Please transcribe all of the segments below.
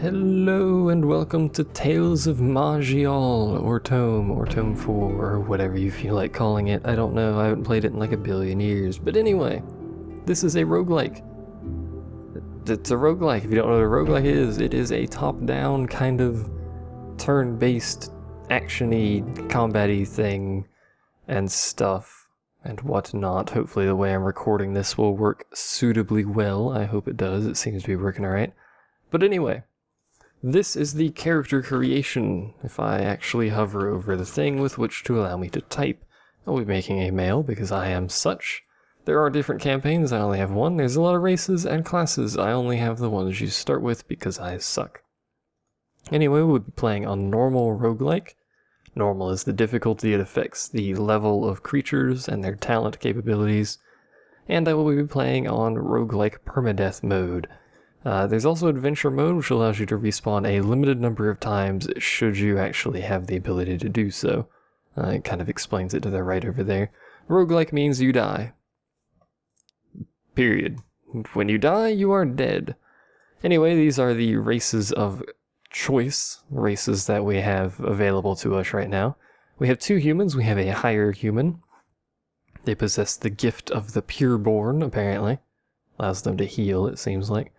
Hello and welcome to Tales of Maj'eyal, or ToME, or ToME 4, or whatever you feel like calling it. I don't know, I haven't played it in like a billion years. But anyway, this is a roguelike. It's a roguelike. If you don't know what a roguelike is, it is a top-down kind of turn-based, action-y, combat-y thing and stuff and whatnot. Hopefully the way I'm recording this will work suitably well. I hope it does. It seems to be working alright. But anyway, this is the character creation. If I actually hover over the thing with which to allow me to type, I'll be making a male because I am such. There are different campaigns, I only have one. There's a lot of races and classes, I only have the ones you start with because I suck. Anyway, we'll be playing on normal roguelike. Normal is the difficulty, it affects the level of creatures and their talent capabilities. And I will be playing on roguelike permadeath mode. There's also adventure mode, which allows you to respawn a limited number of times should you actually have the ability to do so. It kind of explains it to the right over there. Roguelike means you die. Period. When you die, you are dead. Anyway, these are the races of choice, races that we have available to us right now. We have two humans. We have a higher human. They possess the gift of the pureborn, apparently. Allows them to heal, it seems like.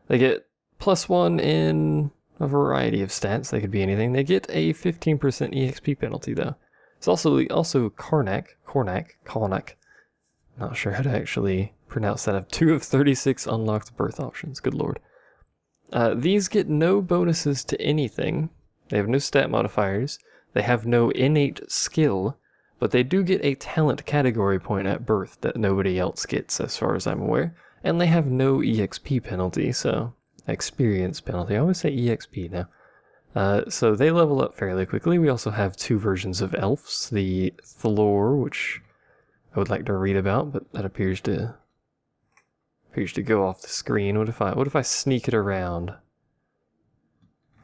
They get +1 in a variety of stats. They could be anything. They get a 15% EXP penalty, though. It's also Karnak. Not sure how to actually pronounce that. I have 2 of 36 unlocked birth options. Good lord. These get no bonuses to anything. They have no stat modifiers. They have no innate skill, but they do get a talent category point at birth that nobody else gets, as far as I'm aware. And they have no EXP penalty, so experience penalty. I always say EXP now. So they level up fairly quickly. We also have 2 versions of elves. The Thlor, which I would like to read about, but that appears to go off the screen. What if I sneak it around?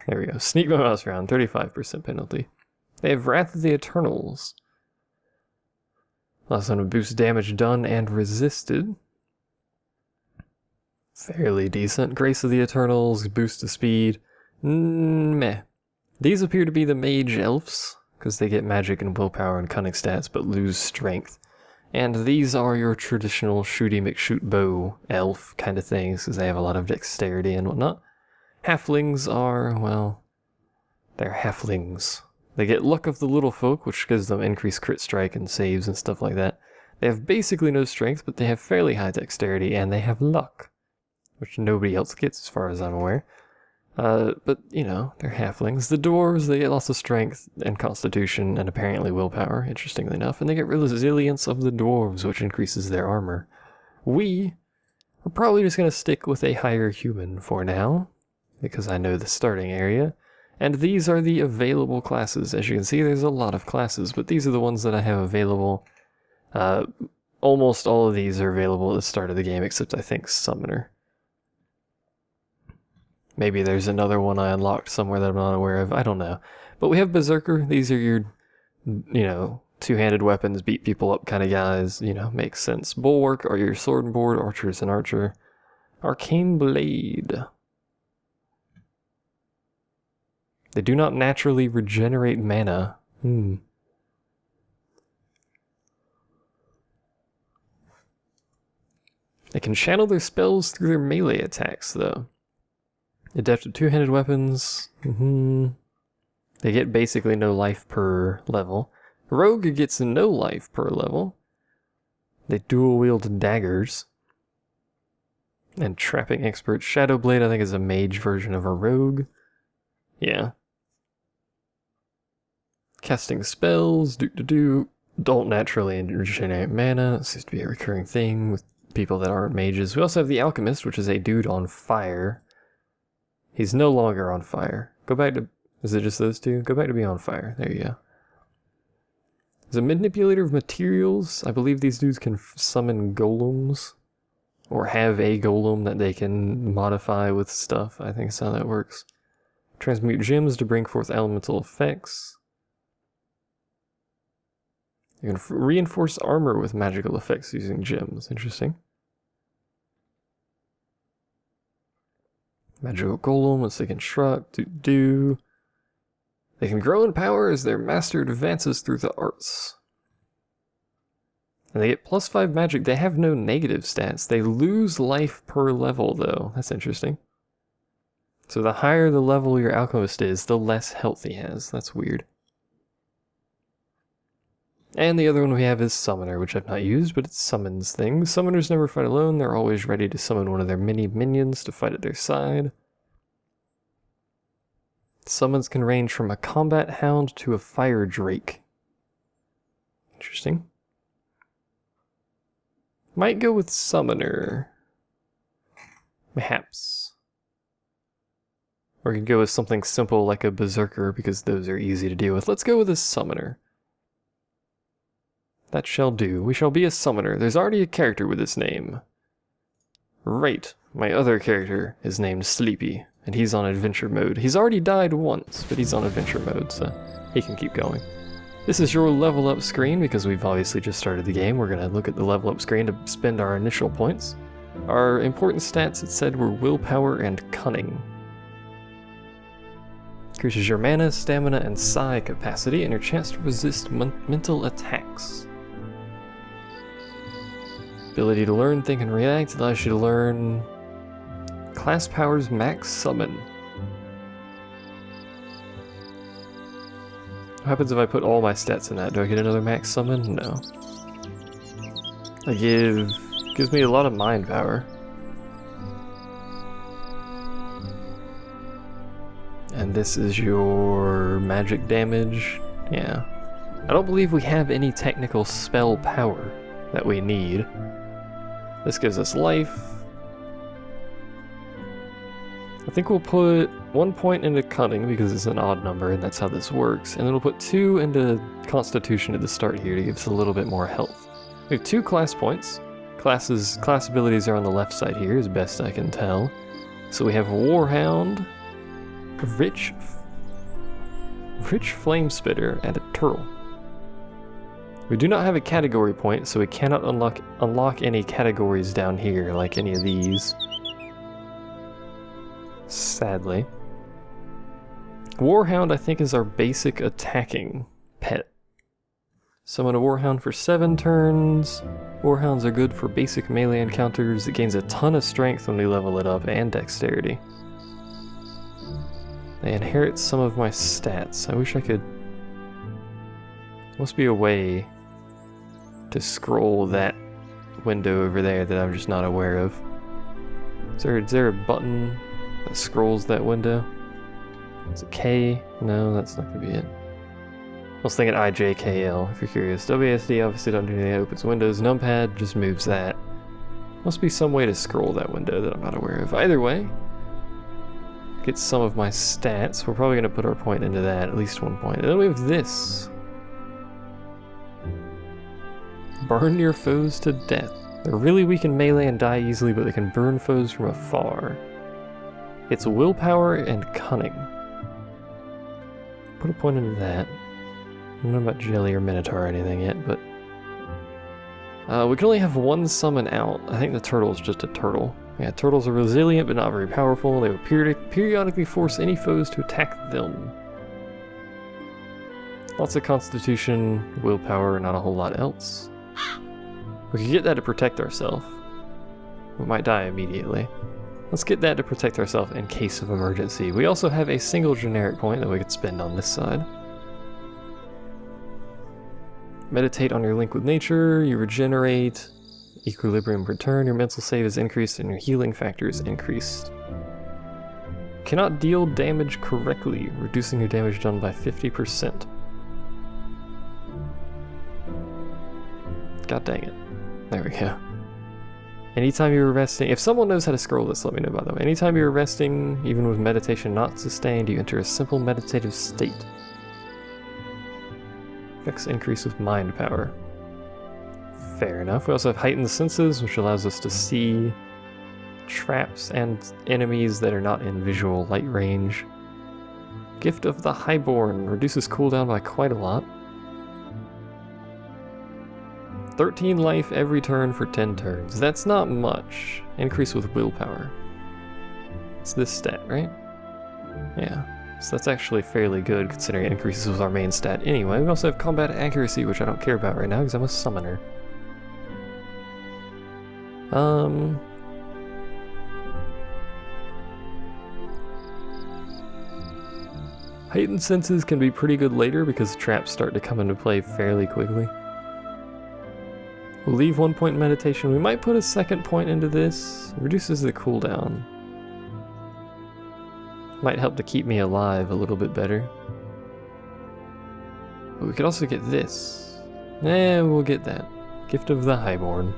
There we go. Sneak my mouse around. 35% penalty. They have Wrath of the Eternals. Allows them to boost damage done and resisted. Fairly decent. Grace of the Eternals, boost to speed. Meh. These appear to be the mage elves, because they get magic and willpower and cunning stats, but lose strength. And these are your traditional shooty McShoot bow elf kind of things, because they have a lot of dexterity and whatnot. Halflings are, well, they're halflings. They get Luck of the Little Folk, which gives them increased crit strike and saves and stuff like that. They have basically no strength, but they have fairly high dexterity, and they have luck, which nobody else gets as far as I'm aware. But, you know, they're halflings. The dwarves, they get lots of strength and constitution and apparently willpower, interestingly enough, and they get resilience of the dwarves, which increases their armor. We are probably just going to stick with a higher human for now, because I know the starting area. And these are the available classes. As you can see, there's a lot of classes, but these are the ones that I have available. Almost all of these are available at the start of the game, except I think Summoner. Maybe there's another one I unlocked somewhere that I'm not aware of. I don't know. But we have Berserker. These are your, you know, two-handed weapons, beat people up kind of guys. You know, makes sense. Bulwark are your sword and board, archers and archer. Arcane Blade. They do not naturally regenerate mana. They can channel their spells through their melee attacks, though. Adept at two-handed weapons. They get basically no life per level. Rogue gets no life per level. They dual-wield daggers. And Trapping Expert. Shadowblade, I think, is a mage version of a rogue. Yeah. Casting spells. Don't naturally regenerate mana. It seems to be a recurring thing with people that aren't mages. We also have the Alchemist, which is a dude on fire. He's no longer on fire. Go back to... Is it just those two? Go back to be on fire. There you go. There's a manipulator of materials. I believe these dudes can summon golems. Or have a golem that they can modify with stuff. I think that's how that works. Transmute gems to bring forth elemental effects. You can reinforce armor with magical effects using gems. Interesting. Magical golem, once they construct, do. They can grow in power as their master advances through the arts. And they get +5 magic. They have no negative stats. They lose life per level, though. That's interesting. So the higher the level your alchemist is, the less health he has. That's weird. And the other one we have is Summoner, which I've not used, but it summons things. Summoners never fight alone. They're always ready to summon one of their mini minions to fight at their side. Summons can range from a combat hound to a fire drake. Interesting. Might go with Summoner. Perhaps. Or we could go with something simple like a Berserker, because those are easy to deal with. Let's go with a Summoner. That shall do. We shall be a Summoner. There's already a character with this name. Right. My other character is named Sleepy, and he's on adventure mode. He's already died once, but he's on adventure mode, so he can keep going. This is your level up screen, because we've obviously just started the game. We're going to look at the level up screen to spend our initial points. Our important stats, it said, were willpower and cunning. Increases your mana, stamina, and psi capacity, and your chance to resist mental attacks. Ability to learn, think, and react allows you to learn class powers max summon. What happens if I put all my stats in that? Do I get another max summon? No. Gives me a lot of mind power. And this is your magic damage. Yeah. I don't believe we have any technical spell power that we need. This gives us life. I think we'll put 1 point into cunning because it's an odd number and that's how this works. And then we'll put 2 into constitution at the start here to give us a little bit more health. We have 2 class points. Class abilities are on the left side here, as best I can tell. So we have Warhound, Rich Flame Spitter, and a Turtle. We do not have a category point, so we cannot unlock any categories down here, like any of these. Sadly. Warhound, I think, is our basic attacking pet. Summon a Warhound for 7 turns. Warhounds are good for basic melee encounters. It gains a ton of strength when we level it up, and dexterity. They inherit some of my stats. I wish I could... Must be a way to scroll that window over there that I'm just not aware of. Is there a button that scrolls that window? Is it K? No, that's not gonna be it. I was thinking IJKL, if you're curious. WSD obviously don't do anything that opens windows. Numpad just moves that. Must be some way to scroll that window that I'm not aware of. Either way, get some of my stats. We're probably gonna put our point into that, at least 1 point. And then we have this. Burn your foes to death. They're really weak in melee and die easily, but they can burn foes from afar. It's willpower and cunning. Put a point into that. I don't know about Jelly or Minotaur or anything yet, but... we can only have 1 summon out. I think the turtle is just a turtle. Yeah, turtles are resilient but not very powerful. They will periodically force any foes to attack them. Lots of constitution, willpower, not a whole lot else. We could get that to protect ourselves. We might die immediately. Let's get that to protect ourselves in case of emergency. We also have a single generic point that we could spend on this side. Meditate on your link with nature, you regenerate, equilibrium return, your mental save is increased and your healing factor is increased. Cannot deal damage correctly, reducing your damage done by 50%. God dang it. There we go. Anytime you're resting, if someone knows how to scroll this, let me know by the way. Anytime you're resting, even with meditation not sustained, you enter a simple meditative state. Effects increase with mind power. Fair enough. We also have heightened senses, which allows us to see traps and enemies that are not in visual light range. Gift of the Highborn reduces cooldown by quite a lot. 13 life every turn for 10 turns. That's not much. Increase with willpower. It's this stat, right? Yeah. So that's actually fairly good considering it increases with our main stat anyway. We also have combat accuracy, which I don't care about right now because I'm a summoner. Heightened senses can be pretty good later because traps start to come into play fairly quickly. We'll leave 1 point in meditation. We might put a 2nd point into this. It reduces the cooldown. Might help to keep me alive a little bit better. But we could also get this. We'll get that. Gift of the Highborn.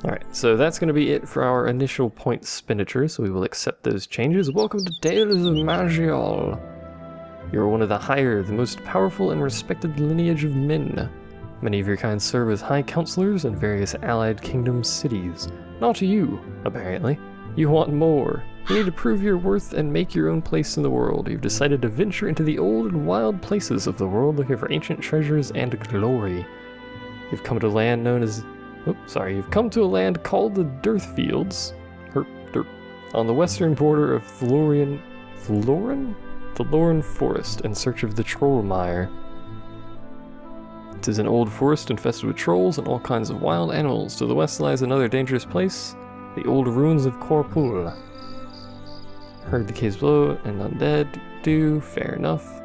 Alright, so that's going to be it for our initial point expenditure, so we will accept those changes. Welcome to Tales of Maj'eyal. You are one of the higher, the most powerful and respected lineage of men. Many of your kind serve as high counselors in various allied kingdom cities. Not you, apparently. You want more. You need to prove your worth and make your own place in the world. You've decided to venture into the old and wild places of the world looking for ancient treasures and glory. You've come to a land known as... You've come to a land called the Dirtfields, on the western border of Thloren Forest in search of the Trollmire. It is an old forest infested with trolls and all kinds of wild animals. To the west lies another dangerous place, the old ruins of Corpul. Heard the caves below and undead do, fair enough.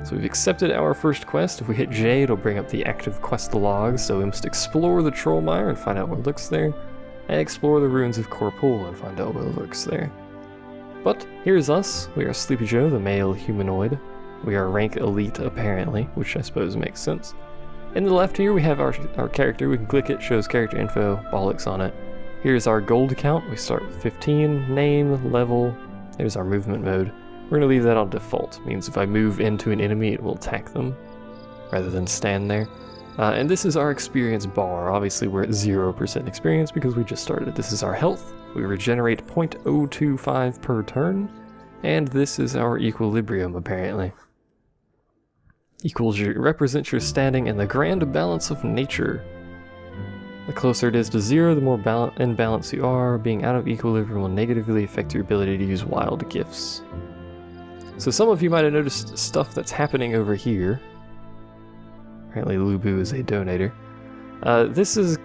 So we've accepted our first quest. If we hit J, it'll bring up the active quest log, so we must explore the Trollmire and find out what lurks there, and explore the ruins of Corpul and find out what lurks there. But here's us. We are Sleepy Joe, the male humanoid. We are rank elite, apparently, which I suppose makes sense. In the left here, we have our character. We can click it, shows character info, bollocks on it. Here's our gold count. We start with 15, name, level. There's our movement mode. We're going to leave that on default. It means if I move into an enemy, it will attack them, rather than stand there. And this is our experience bar. Obviously, we're at 0% experience because we just started. This is our health. We regenerate 0.025 per turn. And this is our equilibrium, apparently. Represents your standing in the grand balance of nature. The closer it is to 0, the more in balance you are. Being out of equilibrium will negatively affect your ability to use wild gifts. So some of you might have noticed stuff that's happening over here. Apparently Lubu is a donator. This is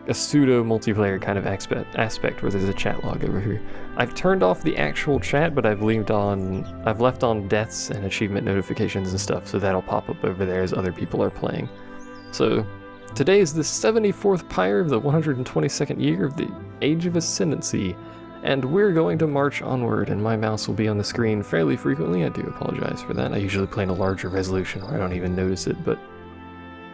a pseudo multiplayer kind of aspect where there's a chat log over here. I've turned off the actual chat, but I've left on deaths and achievement notifications and stuff, so that'll pop up over there as other people are playing. So today is the 74th pyre of the 122nd year of the Age of Ascendancy. And we're going to march onward, and my mouse will be on the screen fairly frequently. I do apologize for that. I usually play in a larger resolution where I don't even notice it, but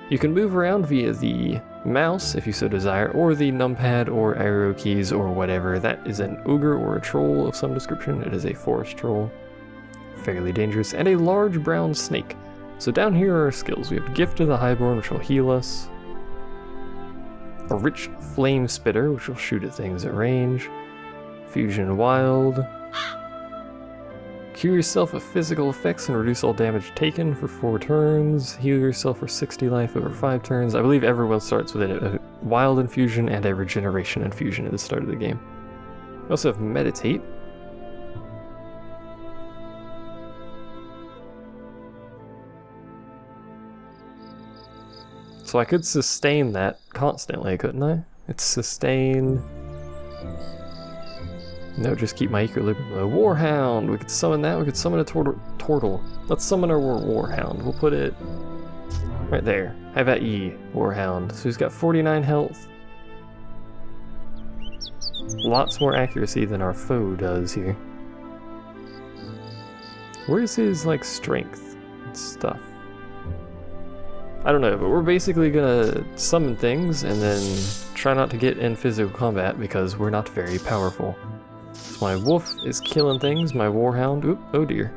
you can move around via the mouse if you so desire, or the numpad or arrow keys or whatever. That is an ogre or a troll of some description. It is a forest troll, fairly dangerous, and a large brown snake. So down here are our skills. We have Gift of the Highborn, which will heal us. A Rich Flame Spitter, which will shoot at things at range. Fusion Wild. Cure yourself of physical effects and reduce all damage taken for 4 turns. Heal yourself for 60 life over 5 turns. I believe everyone starts with a Wild Infusion and a Regeneration Infusion at the start of the game. We also have Meditate. So I could sustain that constantly, couldn't I? It's sustain... No, just keep my equilibrium. A Warhound! We could summon that. We could summon a Turtle. Let's summon our Warhound. We'll put it right there. How about E? Warhound. So he's got 49 health. Lots more accuracy than our foe does here. Where's his, like, strength and stuff? I don't know, but we're basically gonna summon things and then try not to get in physical combat because we're not very powerful. So my wolf is killing things, my warhound, oop, oh dear.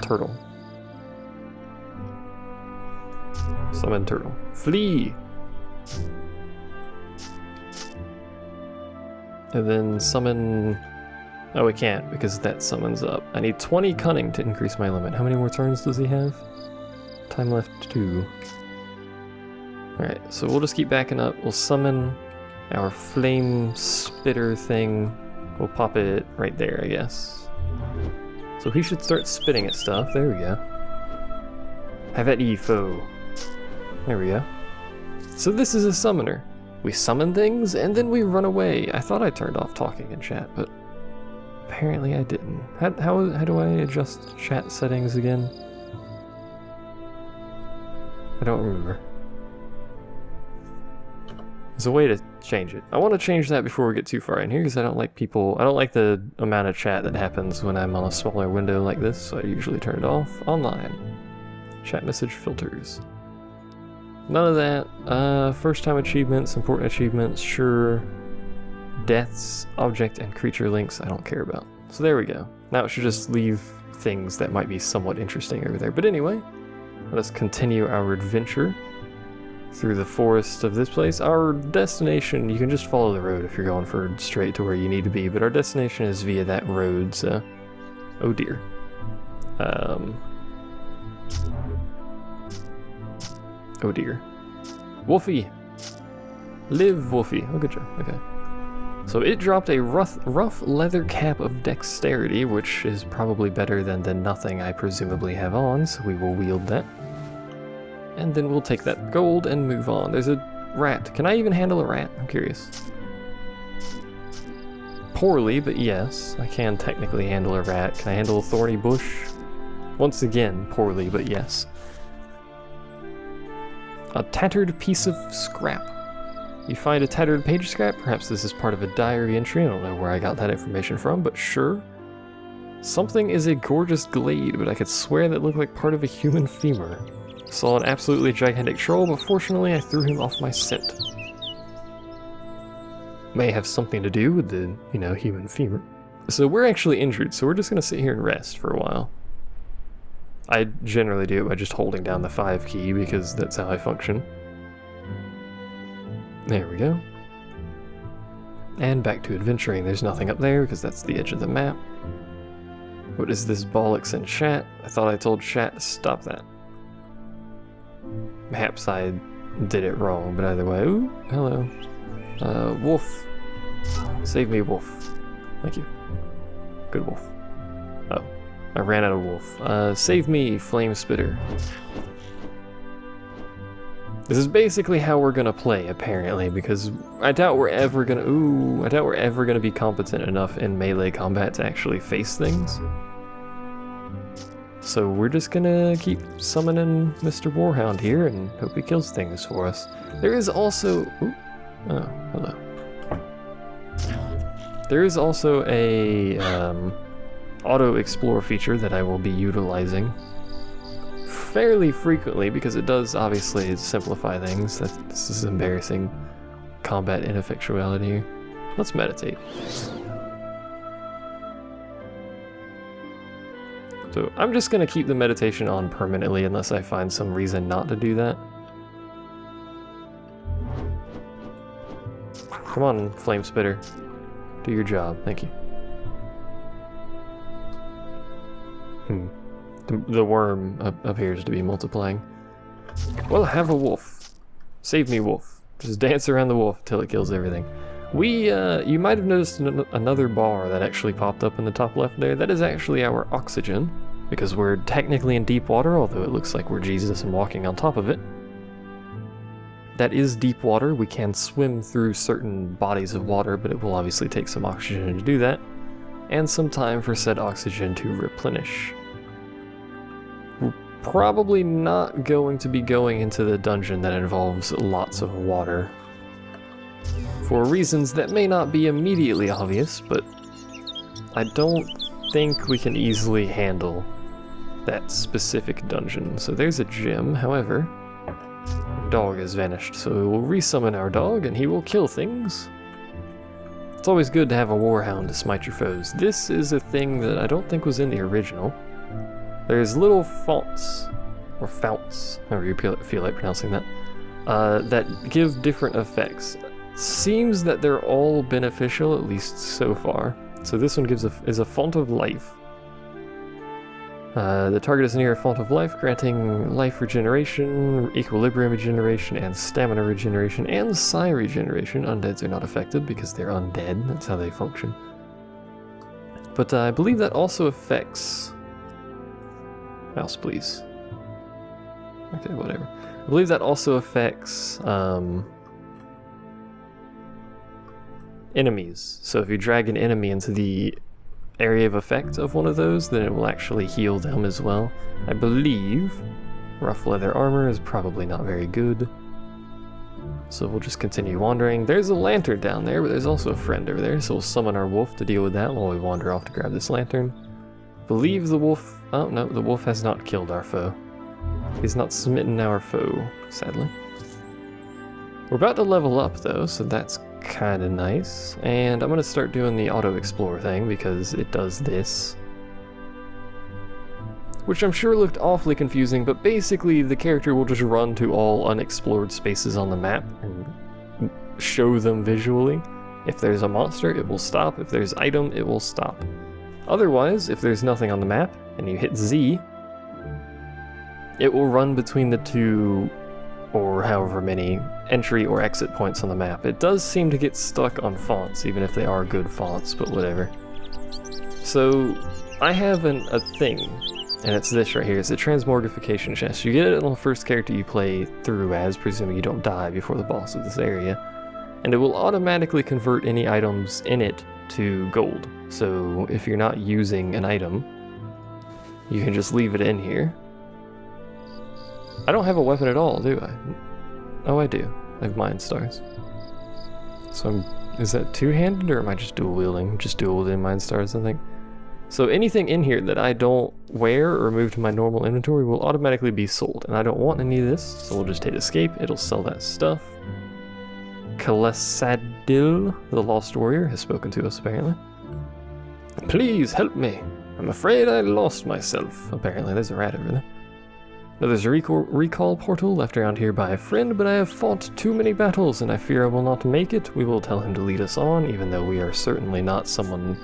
Turtle. Summon turtle. Flee! And then summon... Oh, we can't because that summons up. I need 20 cunning to increase my limit. How many more turns does he have? Time left 2. Alright, so we'll just keep backing up. We'll summon our flame spitter thing. We'll pop it right there, I guess. So he should start spitting at stuff. There we go. Have at ye, foe. There we go. So this is a summoner. We summon things and then we run away. I thought I turned off talking in chat, but apparently I didn't. How do I adjust chat settings again? I don't remember. There's a way to change it. I want to change that before we get too far in here because I don't like the amount of chat that happens when I'm on a smaller window like this, so I usually turn it off. Online. Chat message filters. None of that. First time achievements, important achievements, sure. Deaths, object and creature links, I don't care about. So there we go. Now it should just leave things that might be somewhat interesting over there. But anyway, let us continue our adventure through the forest of this place. Our destination, you can just follow the road if you're going for straight to where you need to be, but our destination is via that road, so... Oh dear. Oh dear. Wolfie! Live, Wolfie. Oh, good job. Okay. So it dropped a rough leather cap of dexterity, which is probably better than the nothing I presumably have on, so we will wield that. And then we'll take that gold and move on. There's a rat. Can I even handle a rat? I'm curious. Poorly, but yes, I can technically handle a rat. Can I handle a thorny bush? Once again, poorly, but yes. A tattered piece of scrap. You find a tattered page scrap? Perhaps this is part of a diary entry. I don't know where I got that information from, but sure. Something is a gorgeous glade, but I could swear that looked like part of a human femur. Saw an absolutely gigantic troll, but fortunately I threw him off my scent. May have something to do with the, human femur. So we're actually injured, so we're just gonna sit here and rest for a while. I generally do it by just holding down the 5 key because that's how I function. There we go. And back to adventuring. There's nothing up there because that's the edge of the map. What is this bollocks in chat? I thought I told chat to stop that. Perhaps I did it wrong, but either way. Ooh, hello. Wolf. Save me, wolf. Thank you. Good wolf. Oh, I ran out of wolf. Save me, flame spitter. This is basically how we're gonna play, apparently, because I doubt we're ever gonna be competent enough in melee combat to actually face things. So we're just gonna keep summoning Mr. Warhound here and hope he kills things for us. There is also... Ooh, oh, hello. There is also a auto-explore feature that I will be utilizing fairly frequently because it does obviously simplify things. This is embarrassing combat ineffectuality. Let's meditate. So I'm just going to keep the meditation on permanently unless I find some reason not to do that. Come on, Flame Spitter. Do your job. Thank you. The worm appears to be multiplying. Well, have a wolf. Save me, wolf. Just dance around the wolf until it kills everything. You might have noticed another bar that actually popped up in the top left there. That is actually our oxygen, because we're technically in deep water, although it looks like we're Jesus and walking on top of it. That is deep water. We can swim through certain bodies of water, but it will obviously take some oxygen to do that, and some time for said oxygen to replenish. We're probably not going to be going into the dungeon that involves lots of water, for reasons that may not be immediately obvious, but I don't think we can easily handle that specific dungeon. So there's a gem, however, our dog has vanished, so we will resummon our dog and he will kill things. It's always good to have a warhound to smite your foes. This is a thing that I don't think was in the original. There's little fonts, or founts, however you feel like pronouncing that, that give different effects. Seems that they're all beneficial, at least so far. So this one is a font of life. The target is near a font of life, granting life regeneration, equilibrium regeneration, and stamina regeneration, and psi regeneration. Undeads are not affected because they're undead. That's how they function. But I believe that also affects... Mouse, please. Okay, whatever. I believe that also affects enemies. So if you drag an enemy into the area of effect of one of those, then it will actually heal them as well. I believe rough leather armor is probably not very good. So we'll just continue wandering. There's a lantern down there, but there's also a friend over there, so we'll summon our wolf to deal with that while we wander off to grab this lantern. Believe the wolf... Oh, no, the wolf has not killed our foe. He's not smitten our foe, sadly. We're about to level up, though, so that's kind of nice. And I'm going to start doing the auto-explore thing, because it does this. Which I'm sure looked awfully confusing, but basically the character will just run to all unexplored spaces on the map and show them visually. If there's a monster, it will stop. If there's item, it will stop. Otherwise, if there's nothing on the map, and you hit Z, it will run between the two, or however many, entry or exit points on the map. It does seem to get stuck on fonts, even if they are good fonts, but whatever. So, I have a thing, and it's this right here. It's a transmogrification chest. You get it on the first character you play through as, presuming you don't die before the boss of this area, and it will automatically convert any items in it to gold. So if you're not using an item, you can just leave it in here. I don't have a weapon at all, do I? Oh, I do. I have Mind Stars. So is that two-handed, or am I just dual-wielding? Just dual-wielding Mind Stars, I think. So anything in here that I don't wear or move to my normal inventory will automatically be sold, and I don't want any of this, so we'll just hit escape. It'll sell that stuff. Kalesadil, the Lost Warrior, has spoken to us, apparently. Please help me. I'm afraid I lost myself. Apparently, there's a rat over there. Now, there's a recall portal left around here by a friend, but I have fought too many battles, and I fear I will not make it. We will tell him to lead us on, even though we are certainly not someone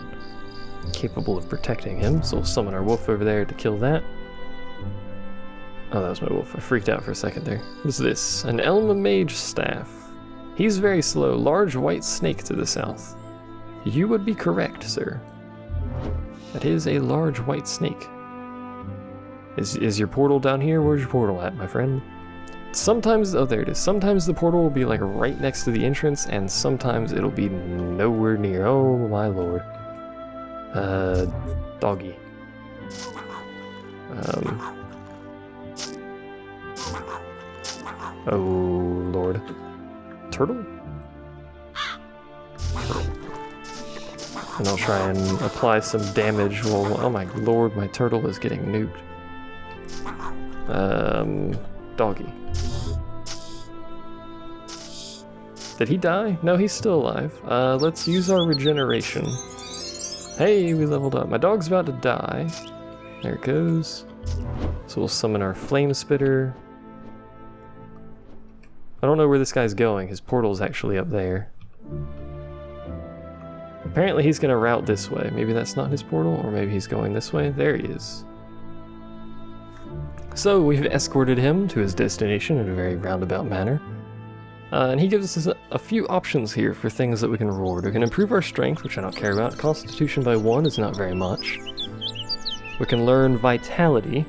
capable of protecting him. So we'll summon our wolf over there to kill that. Oh, that was my wolf. I freaked out for a second there. What's this? An Elma Mage Staff. He's very slow. Large white snake to the south. You would be correct, sir. That is a large white snake. Is your portal down here? Where's your portal at, my friend? Sometimes, oh, there it is. Sometimes the portal will be like right next to the entrance, and sometimes it'll be nowhere near. Oh, my lord. Doggy. Oh, lord. Turtle? And I'll try and apply some damage while, oh my lord, my turtle is getting nuked. Doggy. Did he die? No, he's still alive. Let's use our regeneration. Hey, we leveled up. My dog's about to die. There it goes. So we'll summon our flame spitter. I don't know where this guy's going. His portal's actually up there. Apparently he's gonna route this way. Maybe that's not his portal, or maybe he's going this way. There he is. So we've escorted him to his destination in a very roundabout manner. And he gives us a few options here for things that we can reward. We can improve our strength, which I don't care about. Constitution by 1 is not very much. We can learn vitality,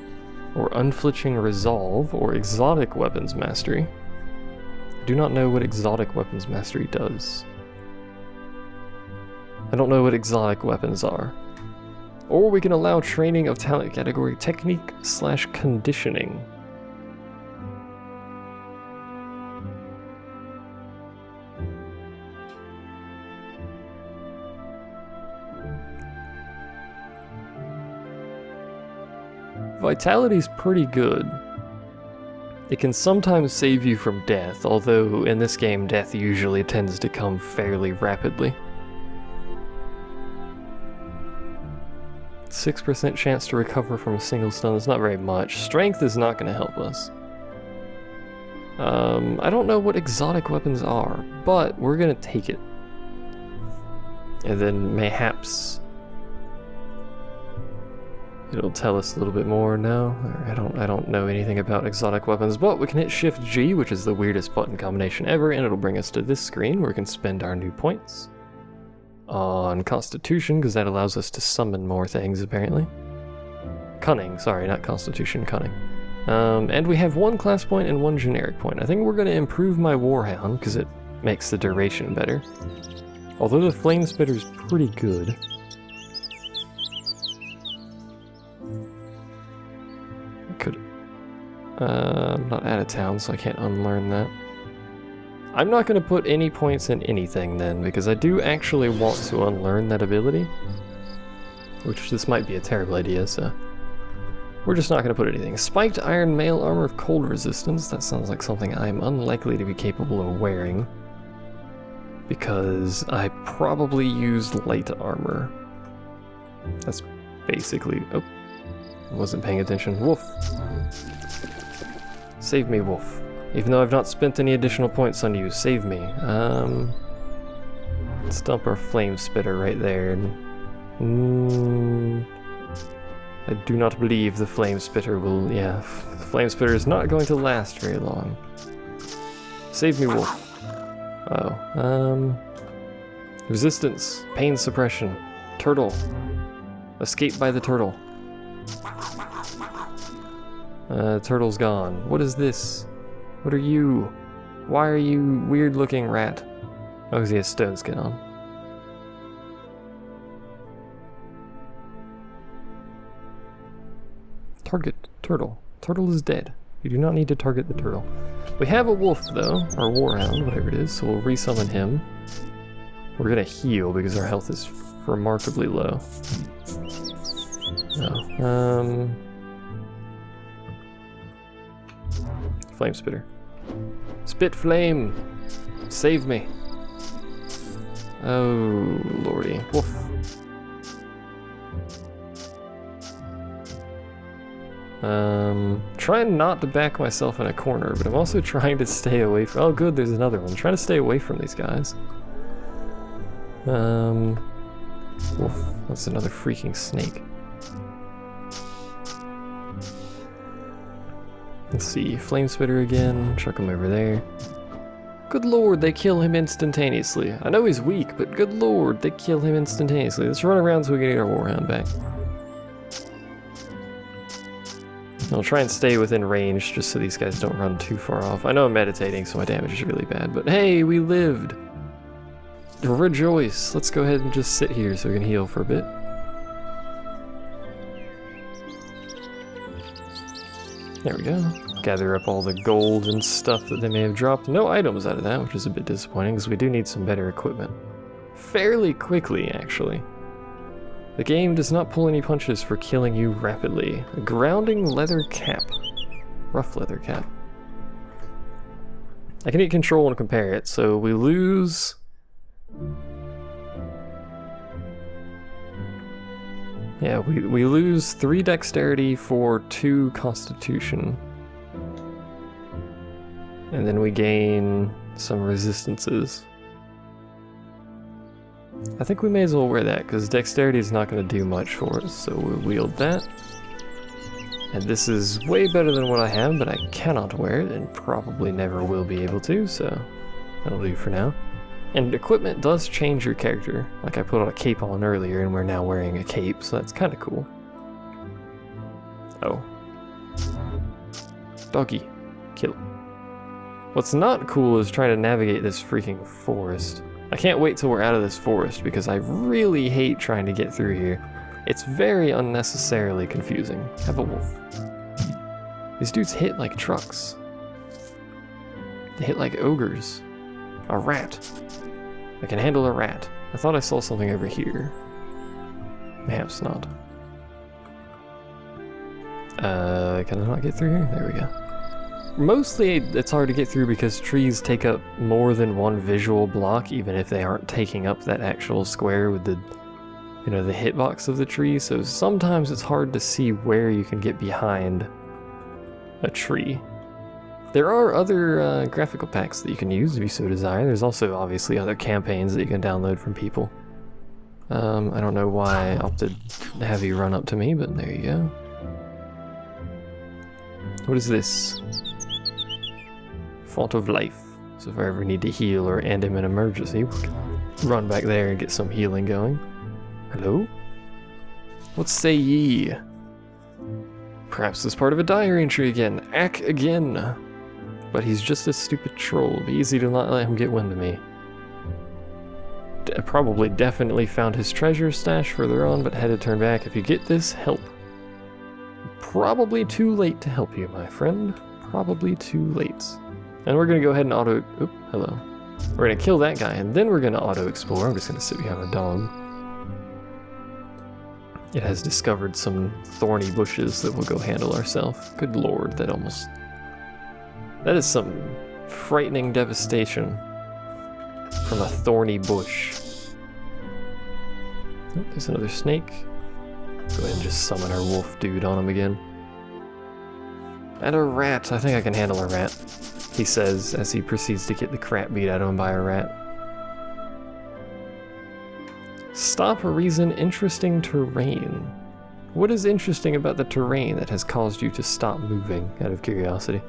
or unflinching resolve, or exotic weapons mastery. I do not know what exotic weapons mastery does. I don't know what exotic weapons are. Or we can allow training of talent category technique/conditioning. Vitality's pretty good. It can sometimes save you from death, although in this game death usually tends to come fairly rapidly. 6% chance to recover from a single stun is not very much. Strength is not going to help us. I don't know what exotic weapons are, but we're going to take it. And then mayhaps It'll tell us a little bit more now. I don't know anything about exotic weapons, but we can hit Shift G, which is the weirdest button combination ever, and it'll bring us to this screen where we can spend our new points on Constitution, because that allows us to summon more things, apparently. Cunning, sorry, not Constitution, Cunning. And we have 1 class point and 1 generic point. I think we're going to improve my Warhound, because it makes the duration better. Although the Flame Spitter's pretty good. I'm not out of town, so I can't unlearn that. I'm not going to put any points in anything then, because I do actually want to unlearn that ability. Which this might be a terrible idea, so we're just not going to put anything. Spiked Iron Mail Armor of Cold Resistance. That sounds like something I'm unlikely to be capable of wearing, because I probably used light armor. That's basically... Oh, I wasn't paying attention. Wolf. Save me, Wolf. Even though I've not spent any additional points on you, save me. Let's dump our Flame Spitter right there. I do not believe the Flame Spitter will... Yeah, the Flame Spitter is not going to last very long. Save me, Wolf. Oh, resistance, pain suppression, turtle. Escape by the turtle. Turtle's gone. What is this? What are you? Why are you weird looking rat? Oh, because he has stone skin on. Target turtle. Turtle is dead. You do not need to target the turtle. We have a wolf though, or warhound, whatever it is, so we'll resummon him. We're gonna heal because our health is remarkably low. Oh, Flame Spitter. Spit flame! Save me! Oh, lordy. Wolf. Trying not to back myself in a corner, but I'm also trying to stay away from... Oh good, there's another one. Trying to stay away from these guys. Wolf. That's another freaking snake. Let's see, Flame Spitter again, chuck him over there. Good lord, they kill him instantaneously. I know he's weak, but good lord, they kill him instantaneously. Let's run around so we can get our Warhound back. I'll try and stay within range just so these guys don't run too far off. I know I'm meditating, so my damage is really bad, but hey, we lived! Rejoice! Let's go ahead and just sit here so we can heal for a bit. There we go. Gather up all the gold and stuff that they may have dropped. No items out of that, which is a bit disappointing because we do need some better equipment. Fairly quickly, actually. The game does not pull any punches for killing you rapidly. A grounding leather cap. Rough leather cap. I can hit control and compare it, so we lose... Yeah, we lose 3 dexterity for 2 constitution. And then we gain some resistances. I think we may as well wear that, because dexterity is not going to do much for us, so we'll wield that. And this is way better than what I have, but I cannot wear it, and probably never will be able to, so that'll do for now. And equipment does change your character. Like I put a cape on earlier and we're now wearing a cape, so that's kind of cool. Oh. Doggy. Kill. What's not cool is trying to navigate this freaking forest. I can't wait till we're out of this forest because I really hate trying to get through here. It's very unnecessarily confusing. Have a wolf. These dudes hit like trucks. They hit like ogres. A rat. I can handle a rat. I thought I saw something over here. Perhaps not. Can I not get through here? There we go. Mostly it's hard to get through because trees take up more than one visual block, even if they aren't taking up that actual square with the, you know, the hitbox of the tree. So sometimes it's hard to see where you can get behind a tree. There are other graphical packs that you can use if you so desire. There's also obviously other campaigns that you can download from people. I don't know why I opted to have you run up to me, but there you go. What is this? Font of Life. So if I ever need to heal or end him in emergency, we can run back there and get some healing going. Hello? What say ye? Perhaps this part of a diary entry again. Ack again. But he's just a stupid troll. Be easy to not let him get wind of me. Probably definitely found his treasure stash further on, but had to turn back. If you get this, help. Probably too late to help you, my friend. Probably too late. And we're gonna go ahead and auto... Oop, hello. We're gonna kill that guy, and then we're gonna auto-explore. I'm just gonna sit behind my dog. It has discovered some thorny bushes that we'll go handle ourselves. Good lord, that almost... That is some frightening devastation from a thorny bush. Oh, there's another snake. Go ahead and just summon our wolf dude on him again. And a rat. I think I can handle a rat, he says as he proceeds to get the crap beat out of him by a rat. Stop a reason interesting terrain. What is interesting about the terrain that has caused you to stop moving, out of curiosity?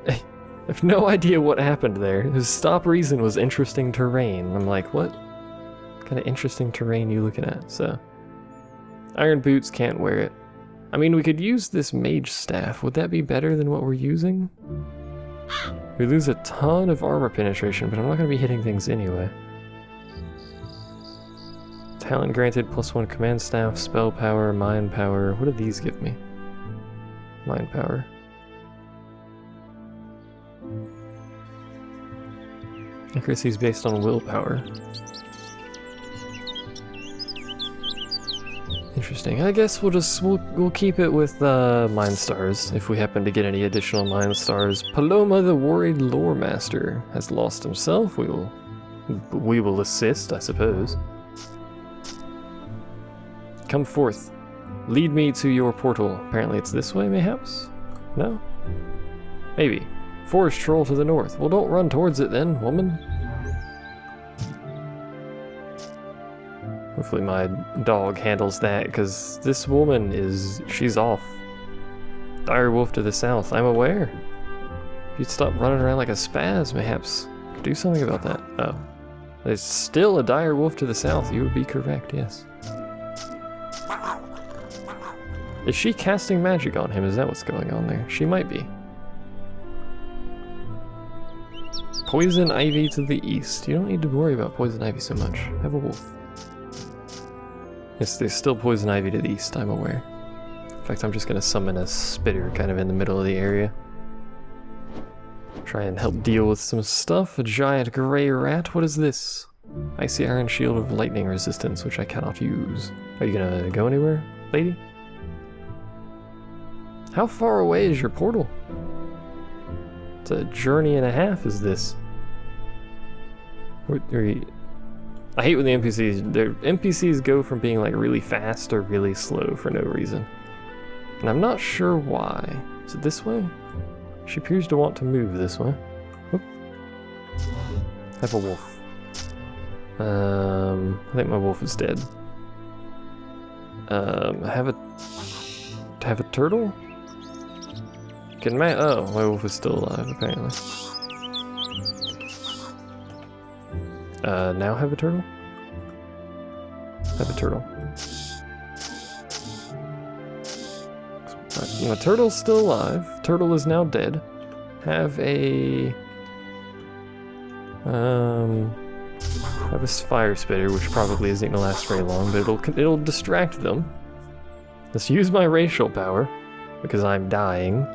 I have no idea what happened there. His stop reason was interesting terrain. I'm like, what kind of interesting terrain you looking at? So, iron boots, can't wear it. I mean, we could use this mage staff. Would that be better than what we're using? We lose a ton of armor penetration, but I'm not going to be hitting things anyway. Talent granted, +1 command staff, spell power, mind power. What do these give me? Mind power. Accuracy is based on willpower. Interesting. I guess we'll keep it with Mind Stars if we happen to get any additional Mind Stars. Paloma, the worried lore master, has lost himself. We will assist, I suppose. Come forth. Lead me to your portal. Apparently it's this way, mayhaps? No? Maybe. Forest troll to the north. Well, don't run towards it then, woman. Hopefully my dog handles that, because this woman she's off. Dire wolf to the south, I'm aware. If you'd stop running around like a spaz, mayhaps do something about that. Oh. There's still a dire wolf to the south, you would be correct, yes. Is she casting magic on him? Is that what's going on there? She might be. Poison ivy to the east. You don't need to worry about poison ivy so much. Have a wolf. Yes, there's still poison ivy to the east, I'm aware. In fact, I'm just gonna summon a spitter kind of in the middle of the area. Try and help deal with some stuff. A giant gray rat. What is this? Icy iron shield of lightning resistance, which I cannot use. Are you gonna go anywhere, lady? How far away is your portal? It's a journey and a half, is this? I hate when the NPCs go from being like really fast or really slow for no reason. And I'm not sure why. Is it this way? She appears to want to move this way. Oop. Have a wolf. I think my wolf is dead. Have a turtle? Oh, my wolf is still alive apparently. Now have a turtle? Have a turtle. My turtle's still alive. Turtle is now dead. Have a fire spitter, which probably isn't gonna last very long, but it'll distract them. Let's use my racial power because I'm dying.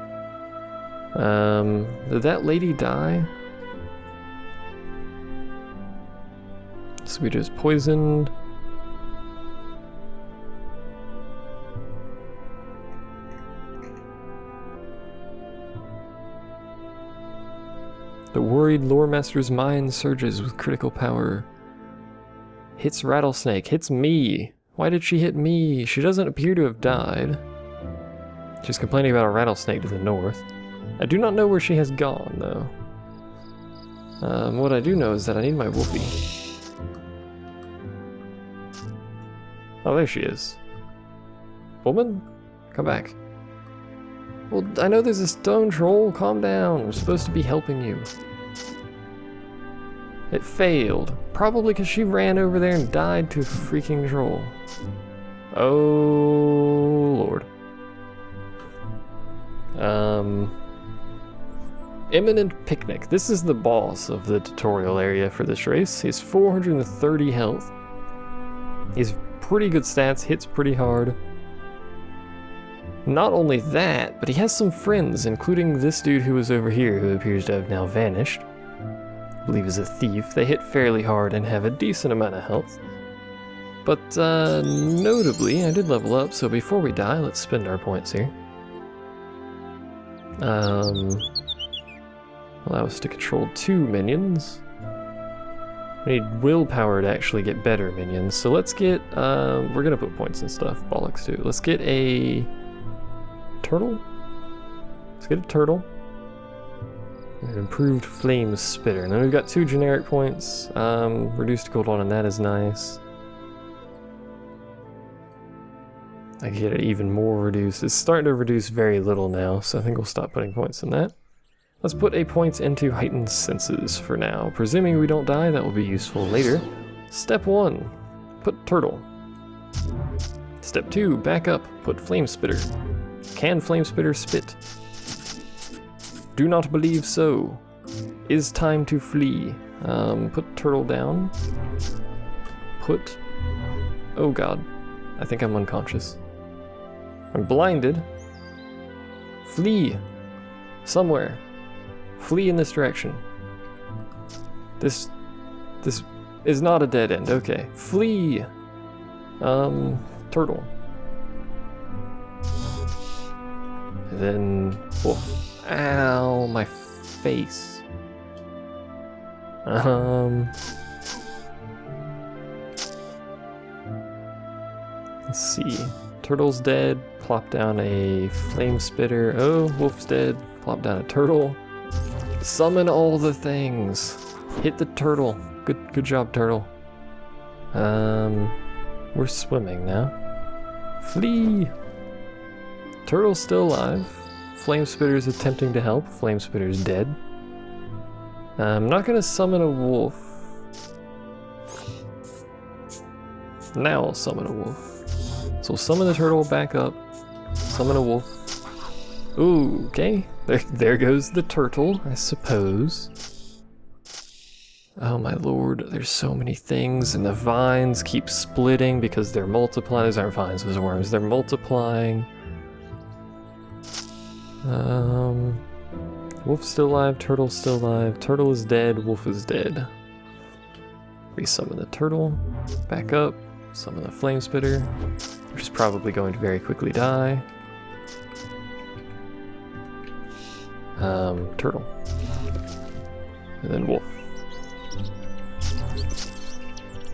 Did that lady die? So we just poisoned. The worried lore master's mind surges with critical power. Hits rattlesnake, hits me. Why did she hit me? She doesn't appear to have died. She's complaining about a rattlesnake to the north. I do not know where she has gone, though. What I do know is that I need my wolfie. Oh, there she is. Woman? Come back. Well, I know there's a stone troll. Calm down. I'm supposed to be helping you. It failed. Probably because she ran over there and died to a freaking troll. Oh, Lord. Imminent Picnic. This is the boss of the tutorial area for this race. He has 430 health. He's pretty good stats, hits pretty hard. Not only that, but he has some friends, including this dude who was over here, who appears to have now vanished. I believe is a thief. They hit fairly hard and have a decent amount of health. But notably, I did level up, so before we die, let's spend our points here. Allow us to control 2 minions. We need willpower to actually get better minions, so let's get, we're gonna put points and stuff, bollocks too. Let's get a turtle? Let's get a turtle. An improved flame spitter. And then we've got 2 generic points. Reduced cooldown on that is nice. I can get it even more reduced. It's starting to reduce very little now, so I think we'll stop putting points in that. Let's put a point into heightened senses for now. Presuming we don't die, that will be useful later. Step 1, put turtle. Step 2, back up, put flame spitter. Can flame spitter spit? Do not believe so. Is time to flee. Put turtle down. Put... Oh god. I think I'm unconscious. I'm blinded. Flee. Somewhere. Flee in this direction. This is not a dead end. Okay. Flee. Turtle. And then... Oh. Ow, my face. Let's see. Turtle's dead. Plop down a flame spitter. Oh, wolf's dead. Plop down a turtle. Summon all the things. Hit the turtle. Good job, turtle. We're swimming now. Flee. Turtle's still alive. Flame spitter's attempting to help. Flame spitter's dead. I'm not gonna summon a wolf. Now I'll summon a wolf. So we'll summon the turtle back up. Summon a wolf. Ooh, okay. There goes the turtle, I suppose. Oh my lord, there's so many things, and the vines keep splitting because they're multiplying. Those aren't vines, those are worms. They're multiplying. Wolf's still alive, turtle's still alive. Turtle is dead, wolf is dead. Resummon the turtle. Back up. Summon the flame spitter, which is probably going to very quickly die. Turtle. And then wolf.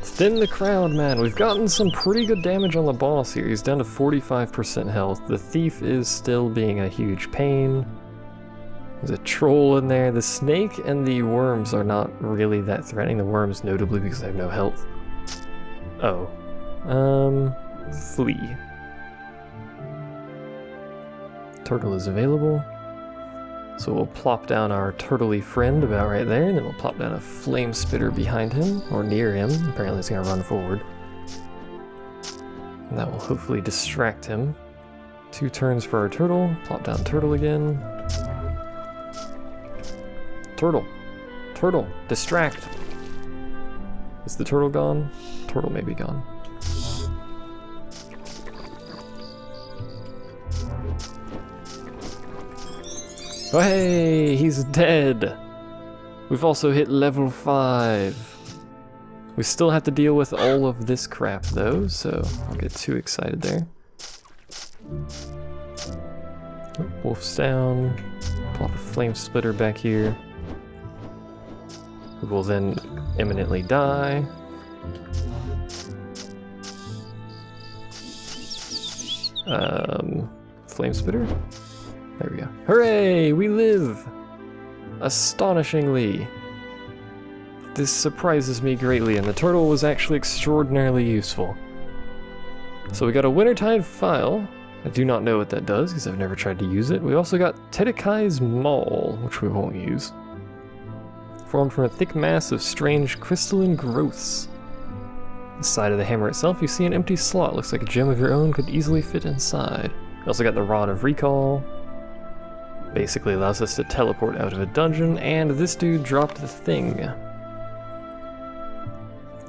Thin the crowd, man. We've gotten some pretty good damage on the boss here. He's down to 45% health. The thief is still being a huge pain. There's a troll in there. The snake and the worms are not really that threatening. The worms notably because I have no health. Oh. Flee. Turtle is available. So we'll plop down our turtley friend about right there, and then we'll plop down a flame spitter behind him, or near him. Apparently it's gonna run forward. And that will hopefully distract him. 2 turns for our turtle. Plop down turtle again. Turtle. Turtle. Distract. Is the turtle gone? Turtle may be gone. Oh hey, he's dead! We've also hit level 5. We still have to deal with all of this crap though, so I'll get too excited there. Oh, wolf's down. Plop a flame splitter back here. Who will then imminently die. Flame spitter? There we go. Hooray! We live! Astonishingly. This surprises me greatly, and the turtle was actually extraordinarily useful. So we got a Wintertide file. I do not know what that does because I've never tried to use it. We also got Tedekai's Maul, which we won't use. Formed from a thick mass of strange crystalline growths. The side of the hammer itself, you see an empty slot. Looks like a gem of your own could easily fit inside. We also got the Rod of Recall. Basically allows us to teleport out of a dungeon, and this dude dropped the thing.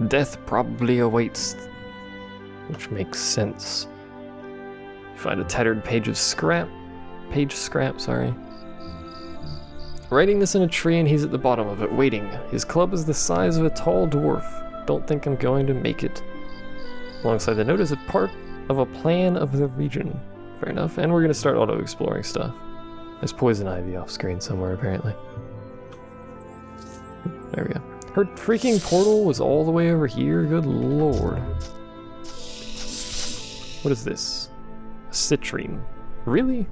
Death probably awaits, which makes sense. You find a tattered page scrap, sorry. Writing this in a tree, and he's at the bottom of it, waiting. His club is the size of a tall dwarf. Don't think I'm going to make it. Alongside the note is a part of a plan of the region. Fair enough, and we're gonna start auto-exploring stuff. There's poison ivy off screen somewhere, apparently. There we go. Her freaking portal was all the way over here? Good lord. What is this? A citrine. Really?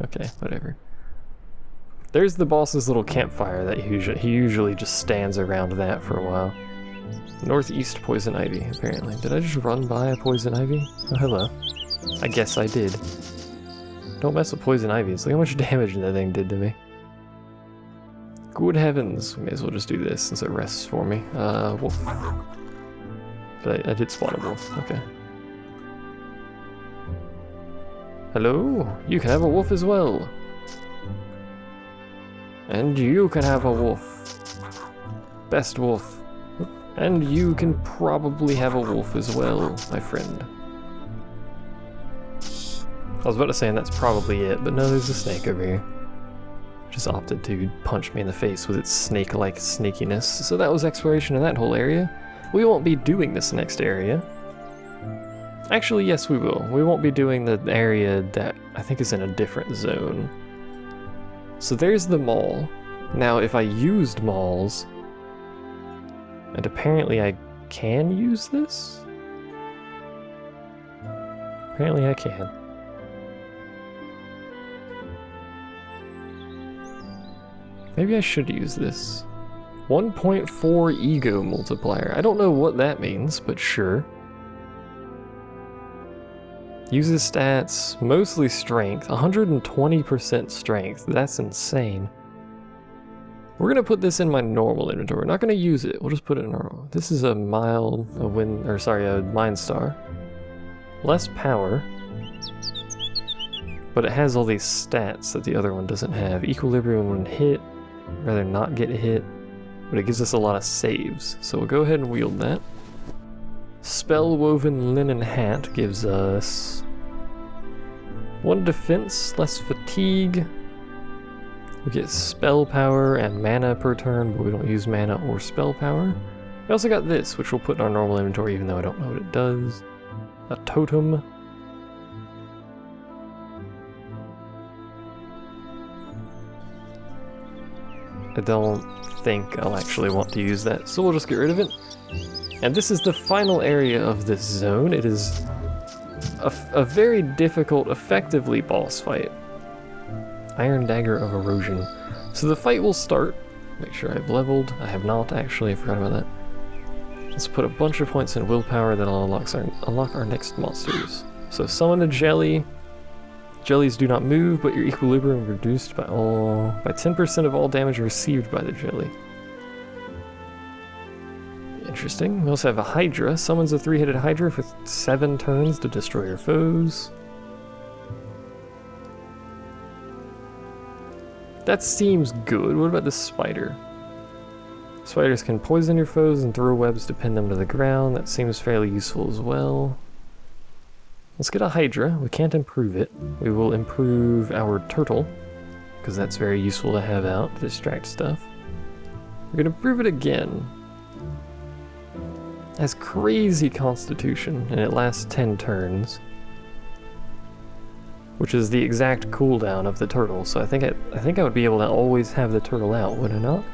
Okay, whatever. There's the boss's little campfire that he usually just stands around that for a while. Northeast poison ivy, apparently. Did I just run by a poison ivy? Oh, hello. I guess I did. Don't mess with poison ivy. It's like how much damage that thing did to me. Good heavens. We may as well just do this since it rests for me. Wolf. But I did spawn a wolf. Okay. Hello? You can have a wolf as well. And you can have a wolf. Best wolf. And you can probably have a wolf as well, my friend. I was about to say, and that's probably it, but no, there's a snake over here. Just opted to punch me in the face with its snake-like sneakiness. So that was exploration in that whole area. We won't be doing this next area. Actually, yes, we will. We won't be doing the area that I think is in a different zone. So there's the mall. Now, if I used malls, and apparently I can use this? Apparently I can. Maybe I should use this. 1.4 ego multiplier. I don't know what that means, but sure. Uses stats, mostly strength, 120% strength. That's insane. We're gonna put this in my normal inventory. We're not gonna use it. We'll just put it in our. This is a mind star. Less power, but it has all these stats that the other one doesn't have. Equilibrium when hit, rather not get hit, but it gives us a lot of saves. So we'll go ahead and wield that. Spell woven linen hat gives us 1 defense, less fatigue. We get spell power and mana per turn, but we don't use mana or spell power. We also got this, which we'll put in our normal inventory even though I don't know what it does. A totem. I don't think I'll actually want to use that, so we'll just get rid of it. And this is the final area of this zone. It is a very difficult, effectively boss fight. Iron Dagger of Erosion. So the fight will start. Make sure I've leveled. I have not, actually. I forgot about that. Let's put a bunch of points in willpower that'll unlock our next monsters. So summon a jelly. Jellies do not move, but your equilibrium reduced by 10% of all damage received by the jelly. Interesting. We also have a Hydra. Summons a 3-headed Hydra for 7 turns to destroy your foes. That seems good. What about the spider? Spiders can poison your foes and throw webs to pin them to the ground. That seems fairly useful as well. Let's get a Hydra. We can't improve it. We will improve our turtle, because that's very useful to have out to distract stuff. We're gonna improve it again. It has crazy constitution, and it lasts 10 turns. Which is the exact cooldown of the turtle, so I think I would be able to always have the turtle out, would I not?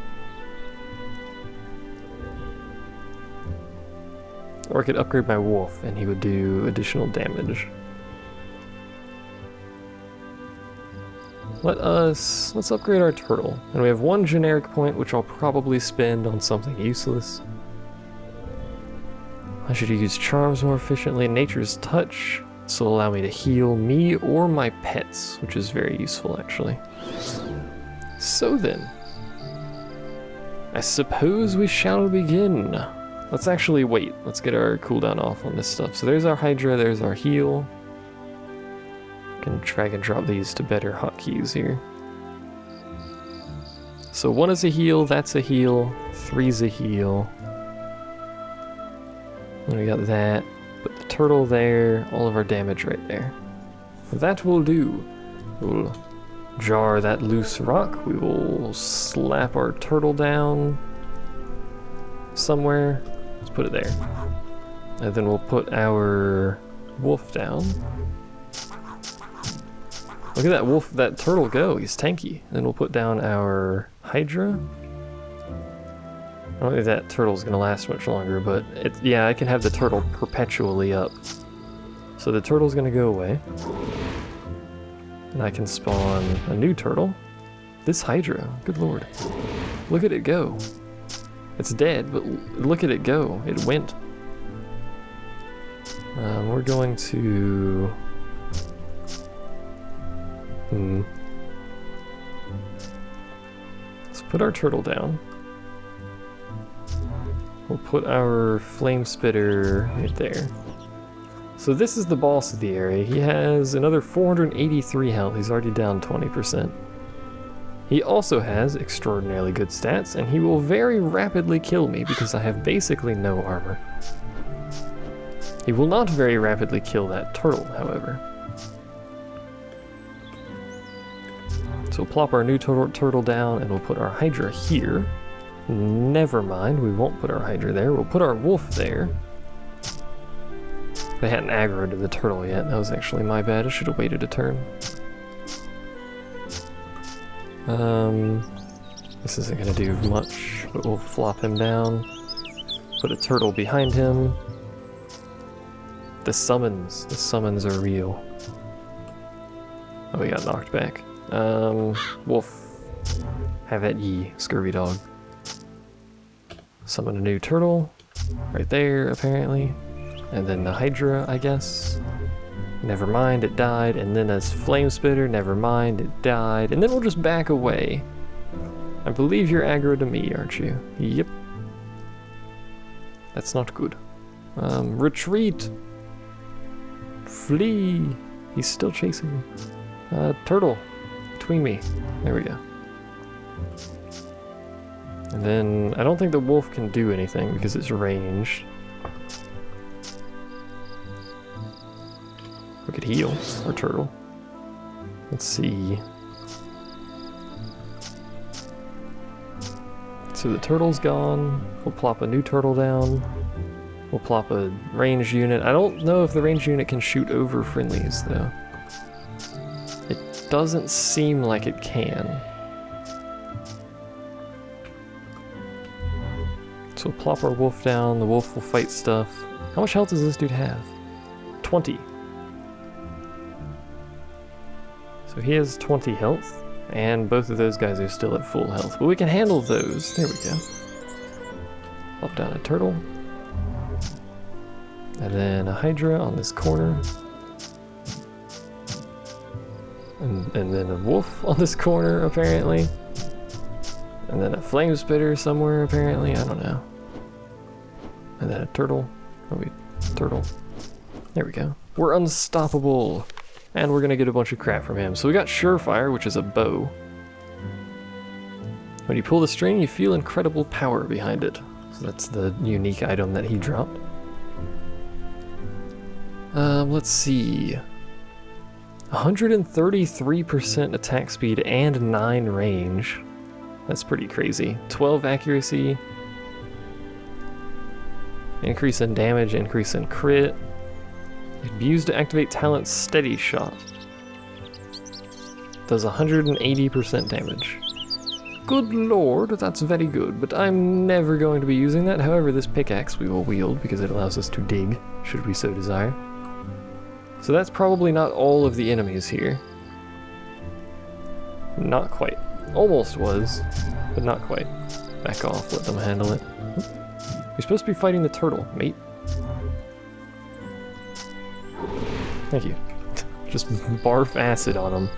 Or I could upgrade my wolf and he would do additional damage. Let's upgrade our turtle. And we have 1 generic point which I'll probably spend on something useless. I should use charms more efficiently. Nature's touch. This will allow me to heal me or my pets, which is very useful actually. So then, I suppose we shall begin. Let's actually wait. Let's get our cooldown off on this stuff. So there's our Hydra, there's our heal. Can drag and drop these to better hotkeys here. So 1 is a heal, that's a heal, 3's a heal. And we got that. Put the turtle there, all of our damage right there. That will do. We'll jar that loose rock. We will slap our turtle down somewhere. Let's put it there. And then we'll put our wolf down. Look at that wolf, that turtle go. He's tanky. Then we'll put down our Hydra. I don't think that turtle's gonna last much longer, but yeah, I can have the turtle perpetually up. So the turtle's gonna go away. And I can spawn a new turtle. This Hydra, good lord. Look at it go. It's dead, but look at it go. It went. We're going to... Let's put our turtle down. We'll put our flame spitter right there. So this is the boss of the area. He has another 483 health. He's already down 20%. He also has extraordinarily good stats, and he will very rapidly kill me because I have basically no armor. He will not very rapidly kill that turtle, however. So we'll plop our new turtle down and we'll put our Hydra here. Never mind, we won't put our Hydra there. We'll put our wolf there. They hadn't aggroed to the turtle yet. That was actually my bad. I should have waited a turn. This isn't gonna do much, but we'll flop him down. Put a turtle behind him. The summons are real. Oh, we got knocked back. Wolf. Have at ye, scurvy dog. Summon a new turtle. Right there, apparently. And then the Hydra, I guess. Never mind, it died. And then a flame spitter, never mind, it died. And then we'll just back away. I believe you're aggro to me, aren't you? Yep. That's not good. Retreat! Flee! He's still chasing me. Turtle. Between me. There we go. And then, I don't think the wolf can do anything because it's ranged. We could heal our turtle. Let's see. So the turtle's gone. We'll plop a new turtle down. We'll plop a ranged unit. I don't know if the ranged unit can shoot over friendlies though. It doesn't seem like it can. So we'll plop our wolf down, the wolf will fight stuff. How much health does this dude have? 20. So he has 20 health, and both of those guys are still at full health. But we can handle those. There we go. Plop down a turtle. And then a Hydra on this corner. And then a wolf on this corner, apparently. And then a flame spitter somewhere, apparently. I don't know. And then a turtle. Oh, wait. Turtle. There we go. We're unstoppable. And we're gonna get a bunch of crap from him. So we got Surefire, which is a bow. When you pull the string, you feel incredible power behind it. So that's the unique item that he dropped. Let's see. 133% attack speed and 9 range. That's pretty crazy. 12 accuracy. Increase in damage, increase in crit. It can be used to activate talent Steady Shot. Does 180% damage. Good lord, that's very good, but I'm never going to be using that. However, this pickaxe we will wield because it allows us to dig, should we so desire. So that's probably not all of the enemies here. Not quite. Almost was, but not quite. Back off, let them handle it. You're supposed to be fighting the turtle, mate. Thank you. Just barf acid on them.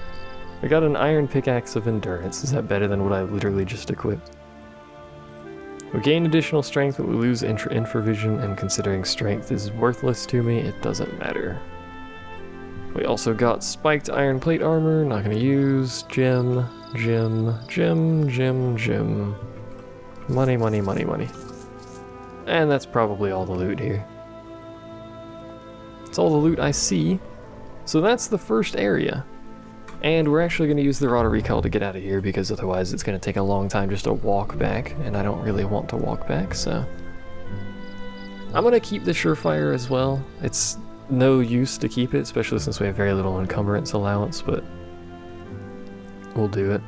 I got an iron pickaxe of endurance. Is that better than what I literally just equipped? We gain additional strength, but we lose infravision, and considering strength is worthless to me, it doesn't matter. We also got spiked iron plate armor, not gonna use. Gem. Money, money, money, money. And that's probably all the loot here. It's all the loot I see. So that's the first area. And we're actually going to use the auto recall to get out of here, because otherwise it's going to take a long time just to walk back, and I don't really want to walk back, so... I'm going to keep the surefire as well. It's no use to keep it, especially since we have very little encumbrance allowance, but we'll do it.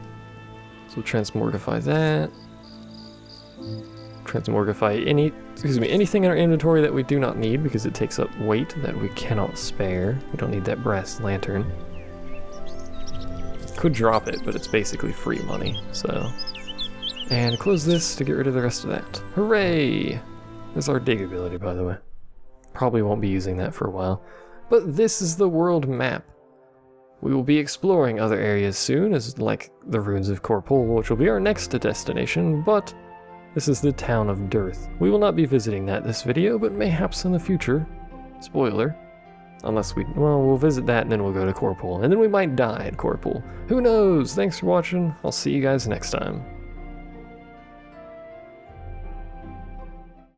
So transmorgify that. Transmorgify anything in our inventory that we do not need, because it takes up weight that we cannot spare. We don't need that brass lantern. Could drop it, but it's basically free money, so... And close this to get rid of the rest of that. Hooray! There's our dig ability, by the way. Probably won't be using that for a while. But this is the world map. We will be exploring other areas soon, as like the ruins of Corpul, which will be our next destination, but this is the town of Dearth. We will not be visiting that this video, but mayhaps in the future. Spoiler. Unless we'll visit that and then we'll go to Corpul. And then we might die at Corpul. Who knows? Thanks for watching. I'll see you guys next time.